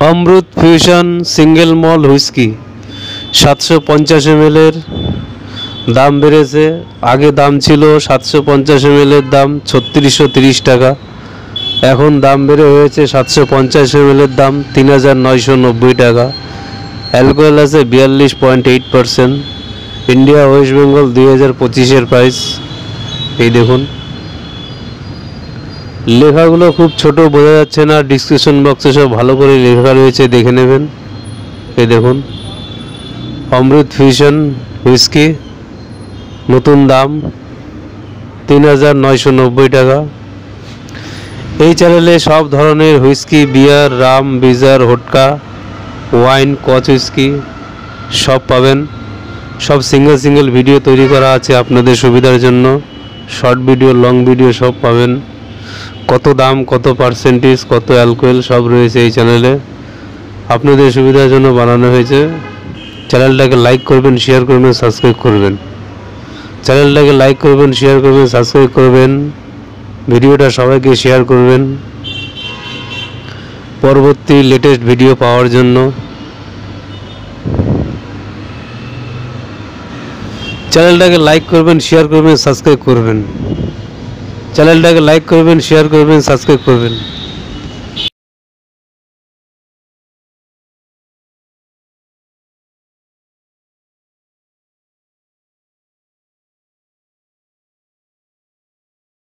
অমৃত fusion single মল whisky 750 ml এর দাম বেড়েছে। আগে দাম ছিল 750 ml এর দাম 3630 টাকা, এখন দাম বেড়ে হয়েছে 750 ml এর দাম 3990 টাকা। অ্যালকোহল আছে 42.8%। India West Bengal 2025 price. এই দেখুন, লেখাগুলো খুব ছোট, বোঝা যাচ্ছে না। ডিসক্রিপশন বক্সে সব ভালো করে লেখা রয়েছে, দেখে নেবেন। এই দেখুন, অমৃত ফিউশন হুইস্কি, নতুন দাম 3990 টাকা। এই চ্যানেলে সব ধরনের হুইস্কি, বিয়ার, রাম, বিজার, হোটকা, ওয়াইন, কচ হুইস্কি সব পাবেন। সব সিঙ্গেল সিঙ্গেল ভিডিও তৈরি করা আছে আপনাদের সুবিধার জন্য। শর্ট ভিডিও, লং ভিডিও সব পাবেন। কত দাম, কত পার্সেন্টেজ, কত অ্যালকোহল সব রয়েছে এই চ্যানেলে, আপনাদের সুবিধার জন্য বানানো হয়েছে। চ্যানেলটাকে লাইক করবেন, শেয়ার করবেন, সাবস্ক্রাইব করবেন। চ্যানেলটাকে লাইক করবেন, শেয়ার করবেন, সাবস্ক্রাইব করবেন। ভিডিওটা সবাইকে শেয়ার করবেন পরবর্তী লেটেস্ট ভিডিও পাওয়ার জন্য। চ্যানেলটাকে লাইক করবেন, শেয়ার করবেন, সাবস্ক্রাইব করবেন। চ্যানেলটাকে লাইক করবেন, শেয়ার করবেন, সাবস্ক্রাইব করবেন।